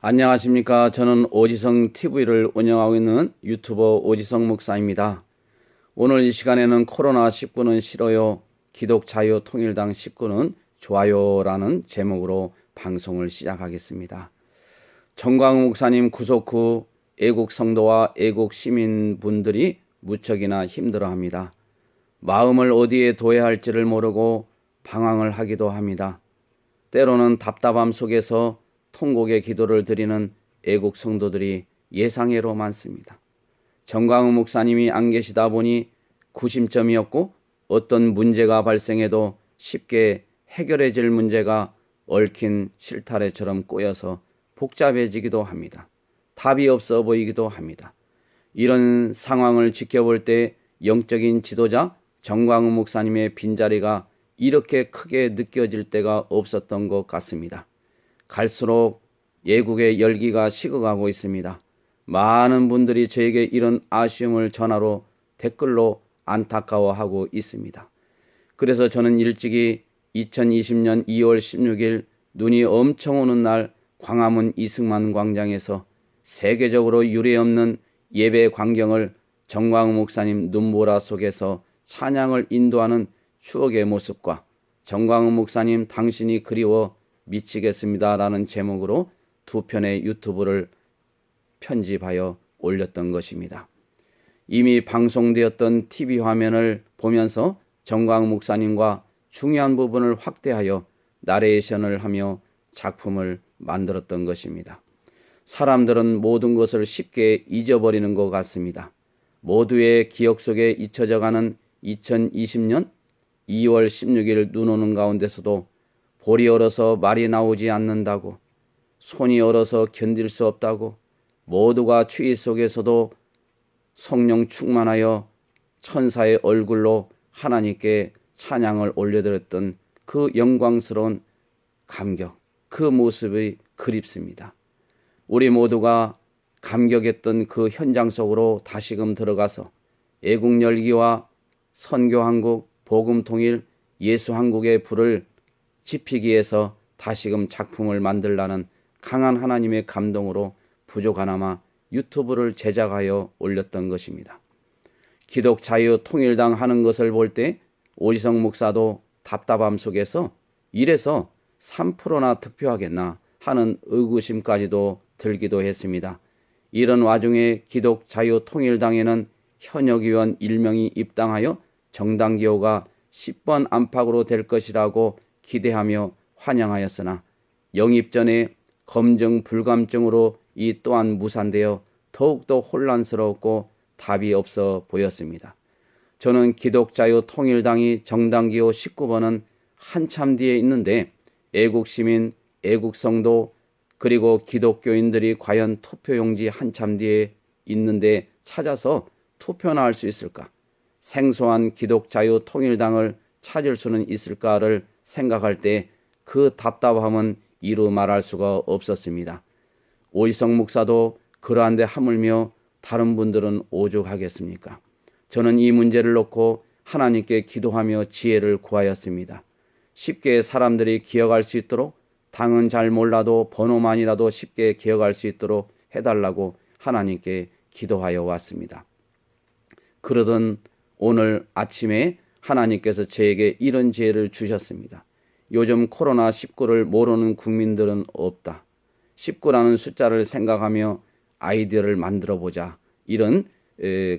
안녕하십니까. 저는 오지성 TV를 운영하고 있는 유튜버 오지성 목사입니다. 오늘 이 시간에는 코로나19는 싫어요, 기독자유통일당 19는 좋아요라는 제목으로 방송을 시작하겠습니다. 정광훈 목사님 구속 후 애국 성도와 애국 시민분들이 무척이나 힘들어합니다. 마음을 어디에 둬야 할지를 모르고 방황을 하기도 합니다. 때로는 답답함 속에서 통곡의 기도를 드리는 애국 성도들이 예상외로 많습니다. 정광훈 목사님이 안 계시다 보니 구심점이었고 어떤 문제가 발생해도 쉽게 해결해질 문제가 얽힌 실타래처럼 꼬여서 복잡해지기도 합니다. 답이 없어 보이기도 합니다. 이런 상황을 지켜볼 때 영적인 지도자 정광훈 목사님의 빈자리가 이렇게 크게 느껴질 때가 없었던 것 같습니다. 갈수록 애국의 열기가 식어가고 있습니다. 많은 분들이 저에게 이런 아쉬움을 전화로 댓글로 안타까워하고 있습니다. 그래서 저는 일찍이 2020년 2월 16일 눈이 엄청 오는 날 광화문 이승만 광장에서 세계적으로 유례없는 예배 광경을 정광훈 목사님 눈보라 속에서 찬양을 인도하는 추억의 모습과 정광훈 목사님 당신이 그리워 미치겠습니다 라는 제목으로 두 편의 유튜브를 편집하여 올렸던 것입니다. 이미 방송되었던 TV 화면을 보면서 정광훈 목사님과 중요한 부분을 확대하여 나레이션을 하며 작품을 만들었던 것입니다. 사람들은 모든 것을 쉽게 잊어버리는 것 같습니다. 모두의 기억 속에 잊혀져가는 2020년 2월 16일 눈 오는 가운데서도 볼이 얼어서 말이 나오지 않는다고, 손이 얼어서 견딜 수 없다고, 모두가 추위 속에서도 성령 충만하여 천사의 얼굴로 하나님께 찬양을 올려드렸던 그 영광스러운 감격, 그 모습이 그립습니다. 우리 모두가 감격했던 그 현장 속으로 다시금 들어가서 애국 열기와 선교 한국, 복음 통일, 예수 한국의 불을 지피기 위해서 다시금 작품을 만들라는 강한 하나님의 감동으로 부족하나마 유튜브를 제작하여 올렸던 것입니다. 기독자유통일당 하는 것을 볼 때 오지성 목사도 답답함 속에서 이래서 3%나 득표하겠나 하는 의구심까지도 들기도 했습니다. 이런 와중에 기독자유통일당에는 현역 의원 1명이 입당하여 정당기호가 10번 안팎으로 될 것이라고 기대하며 환영하였으나 영입 전에 검증 불감증으로 이 또한 무산되어 더욱더 혼란스럽고 답이 없어 보였습니다. 저는 기독자유통일당이 정당기호 19번은 한참 뒤에 있는데 애국시민, 애국성도 그리고 기독교인들이 과연 투표용지 한참 뒤에 있는데 찾아서 투표나 할 수 있을까? 생소한 기독자유통일당을 찾을 수는 있을까를 생각할 때 그 답답함은 이루 말할 수가 없었습니다. 오지성 목사도 그러한데 하물며 다른 분들은 오죽하겠습니까? 저는 이 문제를 놓고 하나님께 기도하며 지혜를 구하였습니다. 쉽게 사람들이 기억할 수 있도록 당은 잘 몰라도 번호만이라도 쉽게 기억할 수 있도록 해달라고 하나님께 기도하여 왔습니다. 그러던 오늘 아침에 하나님께서 저에게 이런 지혜를 주셨습니다. 요즘 코로나19를 모르는 국민들은 없다. 19라는 숫자를 생각하며 아이디어를 만들어보자. 이런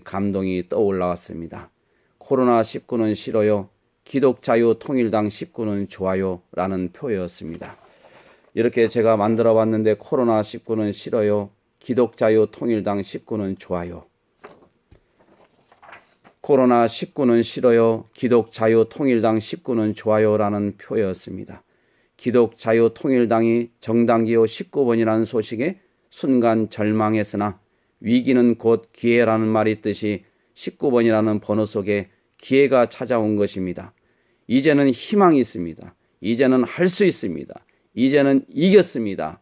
감동이 떠올라왔습니다. 코로나19는 싫어요. 기독자유통일당 19는 좋아요. 라는 표였습니다. 이렇게 제가 만들어 봤는데 코로나19는 싫어요. 기독자유통일당 19는 좋아요. 코로나19는 싫어요. 기독자유통일당 19는 좋아요라는 표였습니다. 기독자유통일당이 정당기호 19번이라는 소식에 순간 절망했으나 위기는 곧 기회라는 말이 있듯이 19번이라는 번호 속에 기회가 찾아온 것입니다. 이제는 희망이 있습니다. 이제는 할 수 있습니다. 이제는 이겼습니다.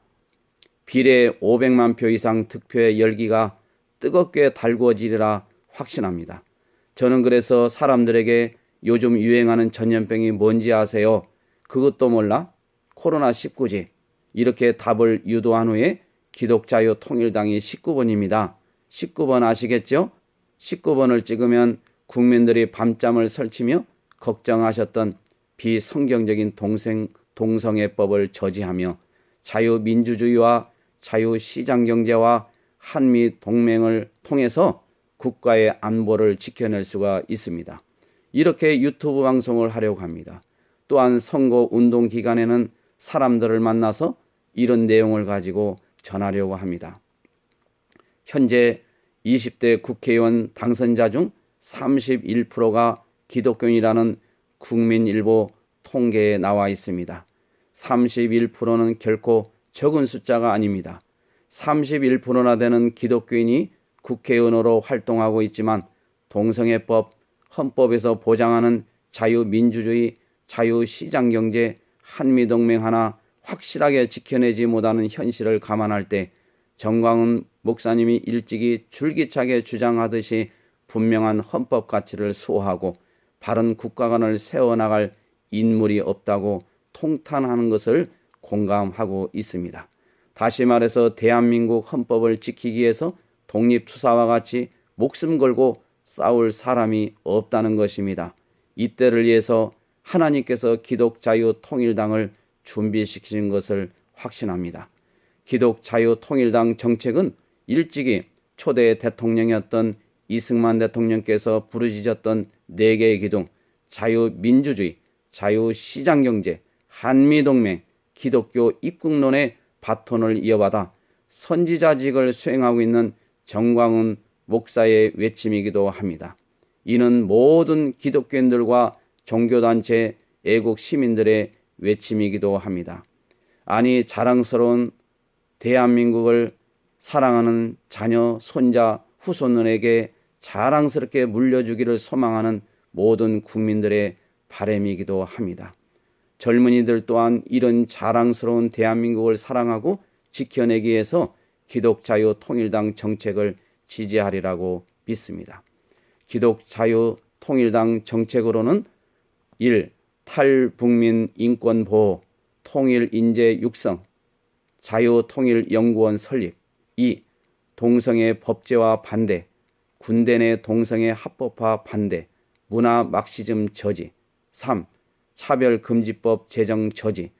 비례 500만 표 이상 득표의 열기가 뜨겁게 달구어지리라 확신합니다. 저는 그래서 사람들에게 요즘 유행하는 전염병이 뭔지 아세요? 그것도 몰라? 코로나19지. 이렇게 답을 유도한 후에 기독자유통일당이 19번입니다. 19번 아시겠죠? 19번을 찍으면 국민들이 밤잠을 설치며 걱정하셨던 비성경적인 동성애법을 저지하며 자유민주주의와 자유시장경제와 한미동맹을 통해서 국가의 안보를 지켜낼 수가 있습니다. 이렇게 유튜브 방송을 하려고 합니다. 또한 선거운동 기간에는 사람들을 만나서 이런 내용을 가지고 전하려고 합니다. 현재 20대 국회의원 당선자 중 31%가 기독교인이라는 국민일보 통계에 나와 있습니다. 31%는 결코 적은 숫자가 아닙니다. 31%나 되는 기독교인이 국회의원으로 활동하고 있지만 동성애법, 헌법에서 보장하는 자유민주주의, 자유시장경제, 한미동맹 하나 확실하게 지켜내지 못하는 현실을 감안할 때 정광훈 목사님이 일찍이 줄기차게 주장하듯이 분명한 헌법 가치를 수호하고 바른 국가관을 세워나갈 인물이 없다고 통탄하는 것을 공감하고 있습니다. 다시 말해서 대한민국 헌법을 지키기 위해서 독립투사와 같이 목숨 걸고 싸울 사람이 없다는 것입니다. 이때를 위해서 하나님께서 기독자유통일당을 준비시키신 것을 확신합니다. 기독자유통일당 정책은 일찍이 초대 대통령이었던 이승만 대통령께서 부르짖었던 4개의 기둥, 자유민주주의, 자유시장경제, 한미동맹, 기독교 입국론의 바톤을 이어받아 선지자직을 수행하고 있는 정광훈 목사의 외침이기도 합니다. 이는 모든 기독교인들과 종교단체, 애국 시민들의 외침이기도 합니다. 아니, 자랑스러운 대한민국을 사랑하는 자녀, 손자, 후손들에게 자랑스럽게 물려주기를 소망하는 모든 국민들의 바람이기도 합니다. 젊은이들 또한 이런 자랑스러운 대한민국을 사랑하고 지켜내기 위해서 기독자유통일당 정책을 지지하리라고 믿습니다. 기독자유통일당 정책으로는 1. 탈북민 인권보호, 통일인재 육성, 자유통일연구원 설립. 2. 동성애 법제화 반대, 군대 내 동성애 합법화 반대, 문화 막시즘 저지. 3. 차별금지법 제정 저지,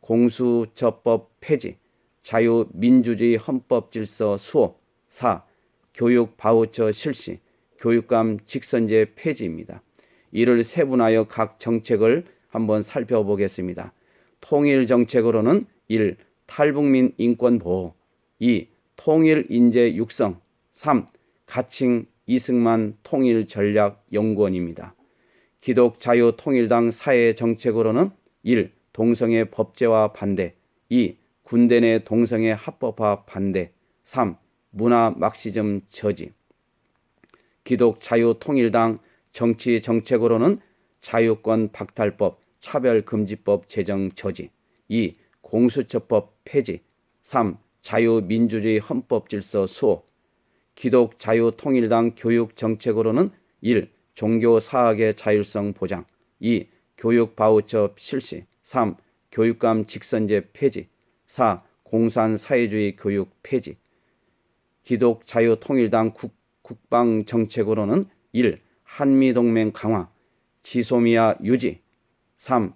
공수처법 폐지, 자유민주주의 헌법질서 수호. 4. 교육 바우처 실시, 교육감 직선제 폐지입니다. 이를 세분하여 각 정책을 한번 살펴보겠습니다. 통일 정책으로는 1. 탈북민 인권 보호, 2. 통일 인재 육성, 3. 가칭 이승만 통일전략연구원입니다. 기독자유통일당 사회 정책으로는 1. 동성애 법제화 반대, 2. 군대 내 동성애 합법화 반대, 3. 문화 막시즘 저지. 기독자유통일당 정치 정책으로는 자유권 박탈법, 차별금지법 제정 저지, 2. 공수처법 폐지, 3. 자유민주주의 헌법질서 수호. 기독자유통일당 교육 정책으로는 1. 종교사학의 자율성 보장, 2. 교육 바우처 실시, 3. 교육감 직선제 폐지, 4. 공산사회주의 교육 폐지. 기독자유통일당 국방 정책으로는 1. 한미동맹 강화, 지소미아 유지, 3.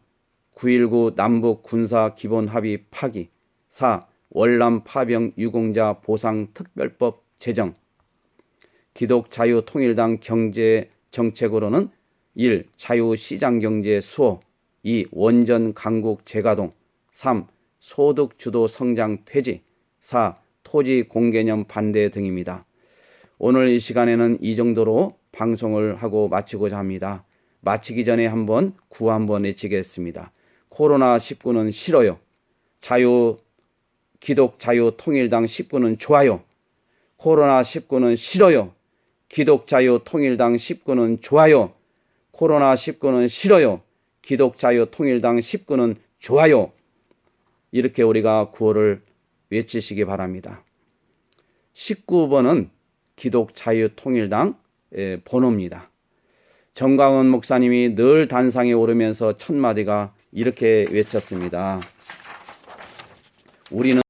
9.19 남북 군사기본합의 파기, 4. 월남 파병 유공자 보상특별법 제정. 기독자유통일당 경제 정책으로는 1. 자유시장경제 수호, 2. 원전 강국 재가동, 3. 소득주도 성장 폐지, 4. 토지 공개념 반대 등입니다. 오늘 이 시간에는 이 정도로 방송을 하고 마치고자 합니다. 마치기 전에 한번 구호 한번 외치겠습니다. 코로나19는 싫어요. 기독자유통일당 19는 좋아요. 코로나19는 싫어요. 기독자유통일당 19는 좋아요. 코로나19는 싫어요. 기독자유통일당 19는 좋아요. 이렇게 우리가 구호를 외치시기 바랍니다. 19번은 기독자유통일당 번호입니다. 정광훈 목사님이 늘 단상에 오르면서 첫 마디가 이렇게 외쳤습니다. 우리는